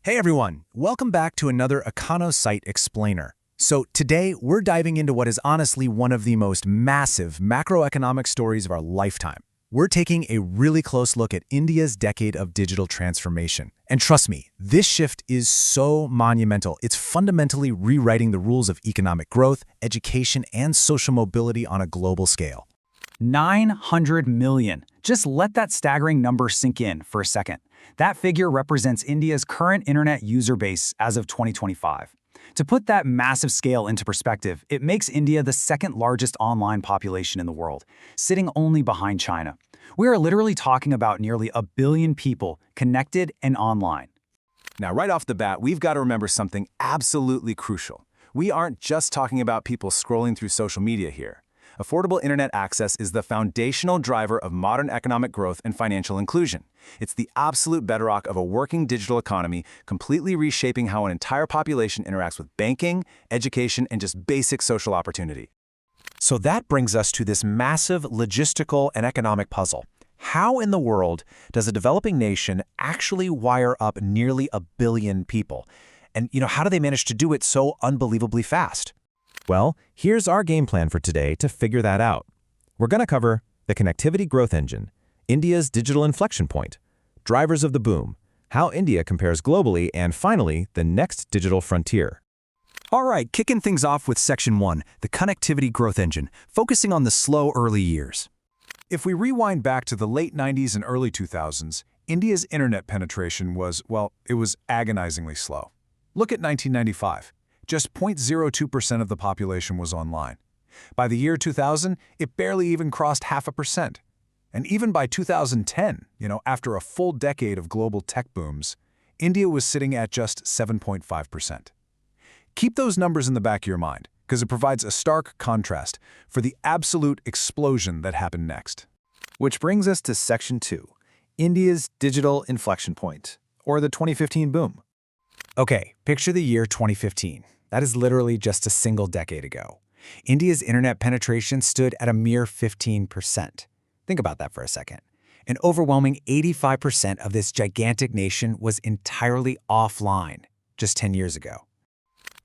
Hey everyone, welcome back to another EconoSite Explainer. So today we're diving into what is honestly one of the most massive macroeconomic stories of our lifetime. We're taking a really close look at India's decade of digital transformation. And trust me, this shift is so monumental. It's fundamentally rewriting the rules of economic growth, education, and social mobility on a global scale. 900 million. Just let that staggering number sink in for a second. That figure represents India's current internet user base as of 2025. To put that massive scale into perspective, it makes India the second largest online population in the world, sitting only behind China. We are literally talking about nearly 1 billion people connected and online. Now, right off the bat, we've got to remember something absolutely crucial. We aren't just talking about people scrolling through social media here. Affordable internet access is the foundational driver of modern economic growth and financial inclusion. It's the absolute bedrock of a working digital economy, completely reshaping how an entire population interacts with banking, education, and just basic social opportunity. So that brings us to this massive logistical and economic puzzle. How in the world does a developing nation actually wire up nearly 1 billion people? And, how do they manage to do it so unbelievably fast? Well, here's our game plan for today to figure that out. We're going to cover the connectivity growth engine, India's digital inflection point, drivers of the boom, how India compares globally, and finally, the next digital frontier. All right, kicking things off with Section 1, the connectivity growth engine, focusing on the slow early years. If we rewind back to the late 90s and early 2000s, India's internet penetration was, it was agonizingly slow. Look at 1995. Just 0.02% of the population was online. By the year 2000, it barely even crossed 0.5%. And even by 2010, after a full decade of global tech booms, India was sitting at just 7.5%. Keep those numbers in the back of your mind, because it provides a stark contrast for the absolute explosion that happened next. Which brings us to Section 2, India's digital inflection point, or the 2015 boom. Okay, picture the year 2015. That is literally just a single decade ago. India's internet penetration stood at a mere 15%. Think about that for a second. An overwhelming 85% of this gigantic nation was entirely offline just 10 years ago.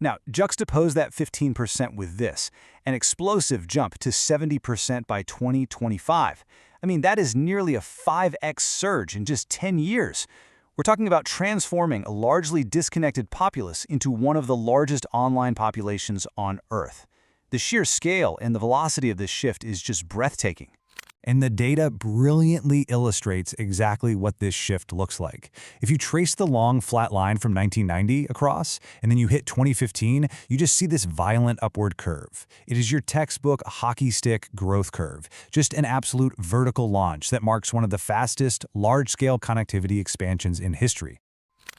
Now, juxtapose that 15% with this, an explosive jump to 70% by 2025. That is nearly a 5x surge in just 10 years. We're talking about transforming a largely disconnected populace into one of the largest online populations on Earth. The sheer scale and the velocity of this shift is just breathtaking. And the data brilliantly illustrates exactly what this shift looks like. If you trace the long, flat line from 1990 across, and then you hit 2015, you just see this violent upward curve. It is your textbook hockey stick growth curve, just an absolute vertical launch that marks one of the fastest, large-scale connectivity expansions in history.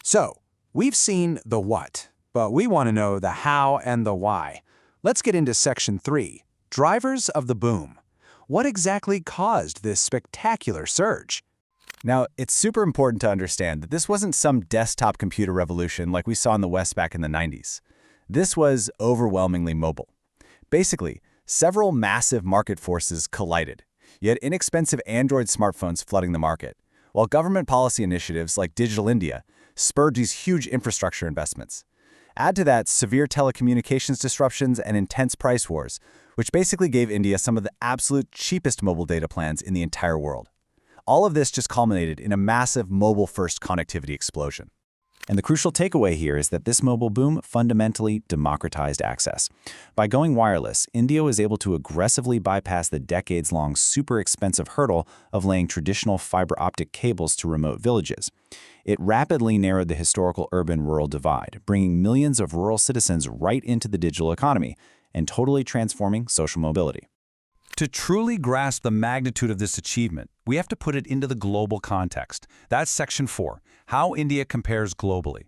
So, we've seen the what, but we want to know the how and the why. Let's get into Section 3, drivers of the boom. What exactly caused this spectacular surge? Now, it's super important to understand that this wasn't some desktop computer revolution like we saw in the West back in the 90s. This was overwhelmingly mobile. Basically, several massive market forces collided. You had inexpensive Android smartphones flooding the market, while government policy initiatives like Digital India spurred these huge infrastructure investments. Add to that severe telecommunications disruptions and intense price wars, which basically gave India some of the absolute cheapest mobile data plans in the entire world. All of this just culminated in a massive mobile-first connectivity explosion. And the crucial takeaway here is that this mobile boom fundamentally democratized access. By going wireless, India was able to aggressively bypass the decades-long super expensive hurdle of laying traditional fiber optic cables to remote villages. It rapidly narrowed the historical urban-rural divide, bringing millions of rural citizens right into the digital economy and totally transforming social mobility. To truly grasp the magnitude of this achievement, we have to put it into the global context. That's Section 4, how India compares globally.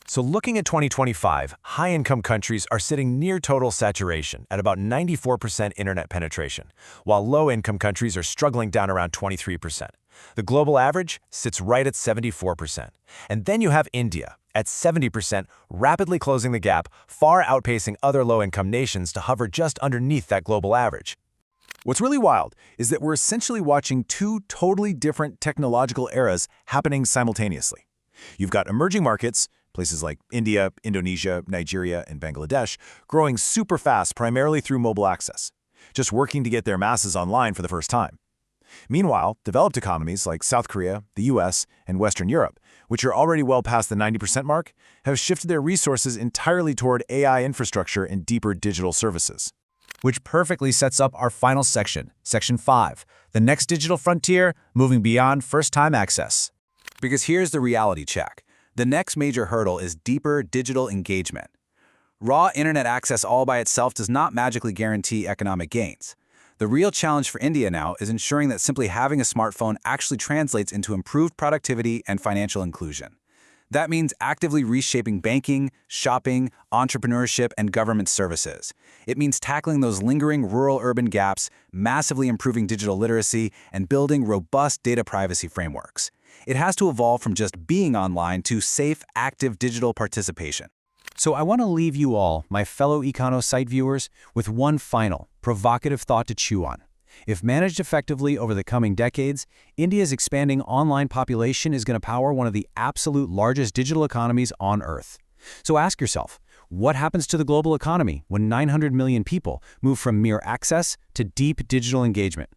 So looking at 2025, high-income countries are sitting near total saturation at about 94% internet penetration, while low-income countries are struggling down around 23%. The global average sits right at 74%. And then you have India at 70%, rapidly closing the gap, far outpacing other low-income nations to hover just underneath that global average. What's really wild is that we're essentially watching two totally different technological eras happening simultaneously. You've got emerging markets places like India, Indonesia, Nigeria, and Bangladesh, growing super fast primarily through mobile access, just working to get their masses online for the first time. Meanwhile, developed economies like South Korea, the US, and Western Europe, which are already well past the 90% mark, have shifted their resources entirely toward AI infrastructure and deeper digital services. Which perfectly sets up our final section, Section 5, the next digital frontier, moving beyond first-time access. Because here's the reality check. The next major hurdle is deeper digital engagement. Raw internet access all by itself does not magically guarantee economic gains. The real challenge for India now is ensuring that simply having a smartphone actually translates into improved productivity and financial inclusion. That means actively reshaping banking, shopping, entrepreneurship, and government services. It means tackling those lingering rural-urban gaps, massively improving digital literacy, and building robust data privacy frameworks. It has to evolve from just being online to safe, active digital participation. So I want to leave you all, my fellow EconoSite viewers, with one final, provocative thought to chew on. If managed effectively over the coming decades, India's expanding online population is going to power one of the absolute largest digital economies on Earth. So ask yourself, what happens to the global economy when 900 million people move from mere access to deep digital engagement?